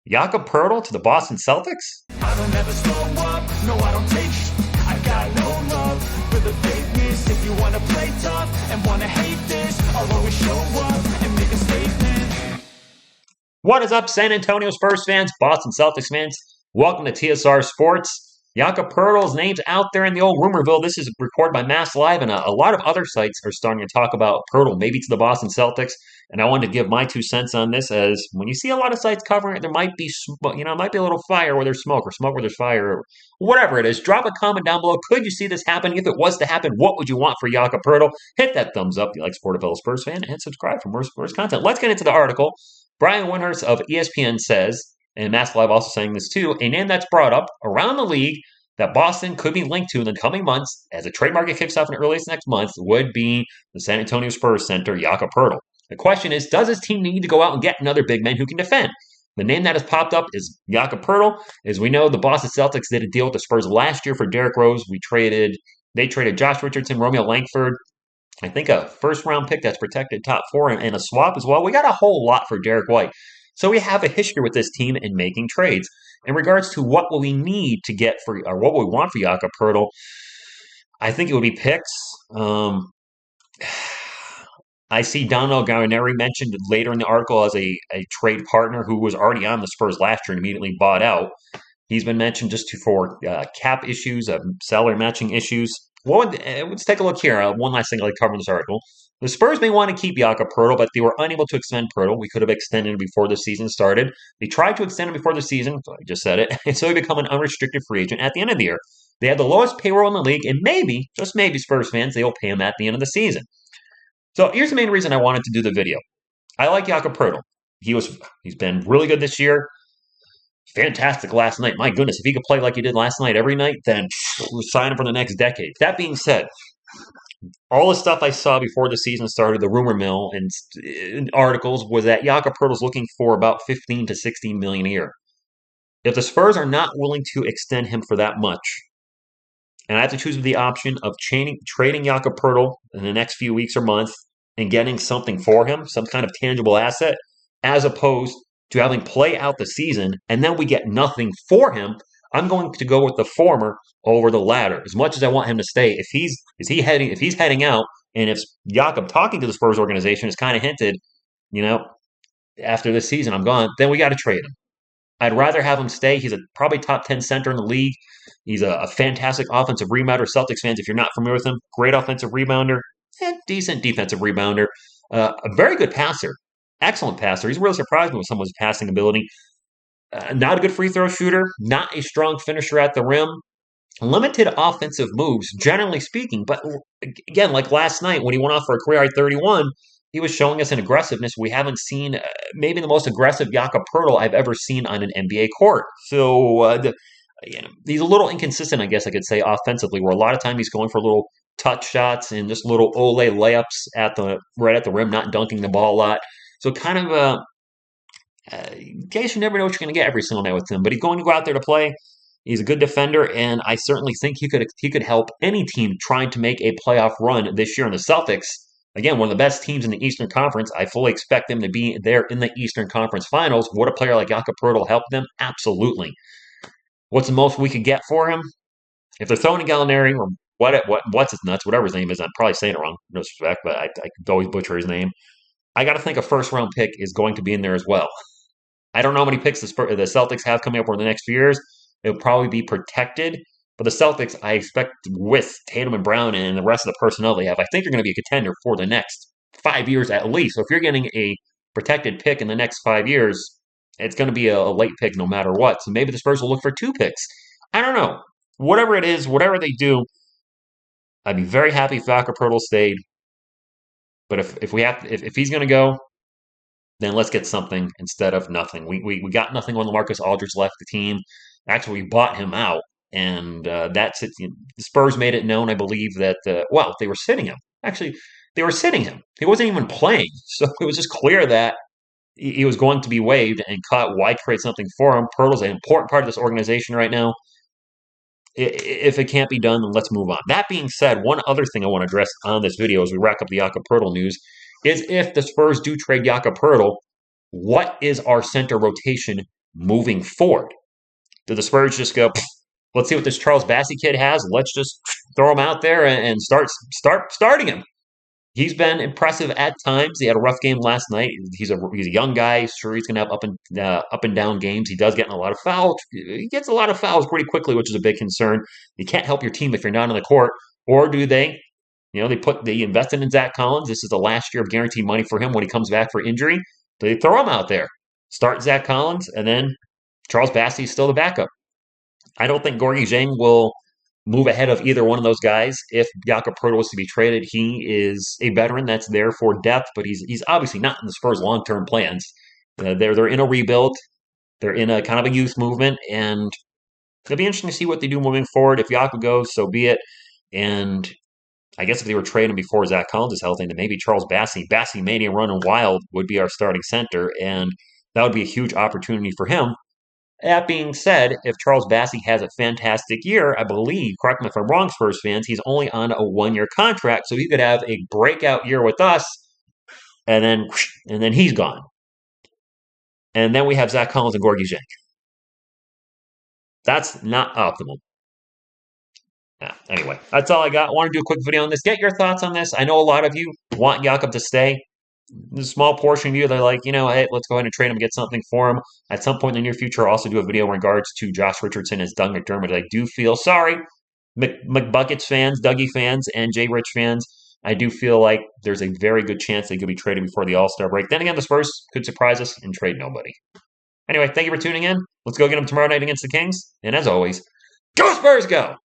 Jakob Poeltl to the Boston Celtics? I don't ever slow up, no I don't take I got no love for the fakeness. If you wanna play tough and wanna hate this, I'll always show up and make a statement. What is up, San Antonio Spurs fans, Boston Celtics fans? Welcome to TSR Sports. Jakob Poeltl's name's out there in the old rumorville. This is recorded by Mass Live, and a lot of other sites are starting to talk about Poeltl, maybe to the Boston Celtics. And I wanted to give my 2 cents on this, as when you see a lot of sites covering it, there might be, might be a little fire where there's smoke, or smoke where there's fire, or whatever it is. Drop a comment down below. Could you see this happening? If it was to happen, what would you want for Jakob Poeltl? Hit that thumbs up if you like Sport, a fellow Spurs fan, and subscribe for more Spurs content. Let's get into the article. Brian Windhorst of ESPN says, and Mass Live also saying this too, a name that's brought up around the league that Boston could be linked to in the coming months as the trade market kicks off in early next month would be the San Antonio Spurs center, Jakob Poeltl. The question is, does his team need to go out and get another big man who can defend? The name that has popped up is Jakob Poeltl. As we know, the Boston Celtics did a deal with the Spurs last year for Derrick Rose. They traded Josh Richardson, Romeo Langford, I think a first-round pick that's protected top four, and a swap as well. We got a whole lot for Derrick White. So we have a history with this team in making trades. In regards to what will we need to get for, or what we want for Jakob Poeltl, I think it would be picks. I see Donald Gallinari mentioned later in the article as a trade partner who was already on the Spurs last year and immediately bought out. He's been mentioned just for cap issues, salary matching issues. Let's take a look here. One last thing I'll cover in this article. The Spurs may want to keep Jakob Poeltl, but they were unable to extend Poeltl. We could have extended him before the season started. They tried to extend him before the season, so I just said it, and so he became an unrestricted free agent at the end of the year. They had the lowest payroll in the league, and maybe, just maybe, Spurs fans, they will pay him at the end of the season. So here's the main reason I wanted to do the video. I like Jakob Poeltl. He's been really good this year. Fantastic last night. My goodness, if he could play like he did last night every night, then we'll sign him for the next decade. That being said, all the stuff I saw before the season started, the rumor mill and articles, was that Jakob Poeltl's looking for about 15 to 16 million a year. If the Spurs are not willing to extend him for that much, and I have to choose the option of trading Jakob Poeltl in the next few weeks or months and getting something for him, some kind of tangible asset, as opposed to having play out the season and then we get nothing for him, I'm going to go with the former over the latter. As much as I want him to stay, if he's heading out, and if Jakob talking to the Spurs organization has kind of hinted, after this season I'm gone, then we got to trade him. I'd rather have him stay. He's a probably top 10 center in the league. He's a fantastic offensive rebounder. Celtics fans, if you're not familiar with him, great offensive rebounder, decent defensive rebounder, a very good passer, excellent passer. He's really surprised me with some of his passing ability. Not a good free throw shooter, not a strong finisher at the rim, limited offensive moves, generally speaking. But again, like last night when he went off for a career-high 31, he was showing us an aggressiveness we haven't seen, maybe the most aggressive Jakob Poeltl I've ever seen on an NBA court. So he's a little inconsistent, I guess I could say, offensively, where a lot of time he's going for little touch shots and just little ole layups right at the rim, not dunking the ball a lot. So kind of in case you never know what you're going to get every single night with him. But he's going to go out there to play. He's a good defender, and I certainly think he could help any team trying to make a playoff run this year. In the Celtics, again, one of the best teams in the Eastern Conference. I fully expect them to be there in the Eastern Conference Finals. Would a player like Jakob Poeltl help them? Absolutely. What's the most we could get for him? If they're throwing a Gallinari or what's his nuts, whatever his name is, I'm probably saying it wrong, no disrespect, but I could always butcher his name. I got to think a first-round pick is going to be in there as well. I don't know how many picks the Celtics have coming up over the next few years. It'll probably be protected. But the Celtics, I expect, with Tatum and Brown and the rest of the personnel they have, I think they're going to be a contender for the next 5 years at least. So if you're getting a protected pick in the next 5 years, it's going to be a late pick no matter what. So maybe the Spurs will look for 2 picks. I don't know. Whatever it is, whatever they do, I'd be very happy if Jakob Poeltl stayed. But if he's going to go, then let's get something instead of nothing. We got nothing when LaMarcus Aldridge left the team. Actually, we bought him out, and that's it. The Spurs made it known, I believe, that they were sitting him. Actually, they were sitting him. He wasn't even playing, so it was just clear that he was going to be waived and cut. Why create something for him? Poeltl's an important part of this organization right now. If it can't be done, then let's move on. That being said, one other thing I want to address on this video as we rack up the Jakob Poeltl news is if the Spurs do trade Jakob Poeltl, what is our center rotation moving forward? Do the Spurs just go, let's see what this Charles Bassey kid has. Let's just throw him out there and starting him. He's been impressive at times. He had a rough game last night. He's a young guy. Sure, he's going to have up and down games. He does get in a lot of fouls. He gets a lot of fouls pretty quickly, which is a big concern. You can't help your team if you're not on the court, or do they? They invested in Zach Collins. This is the last year of guaranteed money for him when he comes back for injury. They throw him out there, start Zach Collins, and then Charles Bassey is still the backup. I don't think Gorgie Zhang will move ahead of either one of those guys. If Jakob Poeltl was to be traded, he is a veteran that's there for depth, but he's obviously not in the Spurs' long-term plans. They're in a rebuild. They're in a kind of a youth movement, and it'll be interesting to see what they do moving forward. If Jakob goes, so be it. And I guess if they were trading before Zach Collins is healthy, then maybe Charles Bassey Mania running wild would be our starting center, and that would be a huge opportunity for him. That being said, if Charles Bassey has a fantastic year, I believe, correct me if I'm wrong, Spurs fans, he's only on a 1-year contract, so he could have a breakout year with us, and then he's gone. And then we have Zach Collins and Gorgie Zhang. That's not optimal. Anyway, that's all I got. I want to do a quick video on this. Get your thoughts on this. I know a lot of you want Jakob to stay. There's a small portion of you, they're like, hey, let's go ahead and trade him and get something for him. At some point in the near future, I'll also do a video in regards to Josh Richardson as Doug McDermott. I do feel sorry, McBuckets fans, Dougie fans, and Jay Rich fans. I do feel like there's a very good chance they could be traded before the All-Star break. Then again, the Spurs could surprise us and trade nobody. Anyway, thank you for tuning in. Let's go get them tomorrow night against the Kings. And as always, go Spurs, go!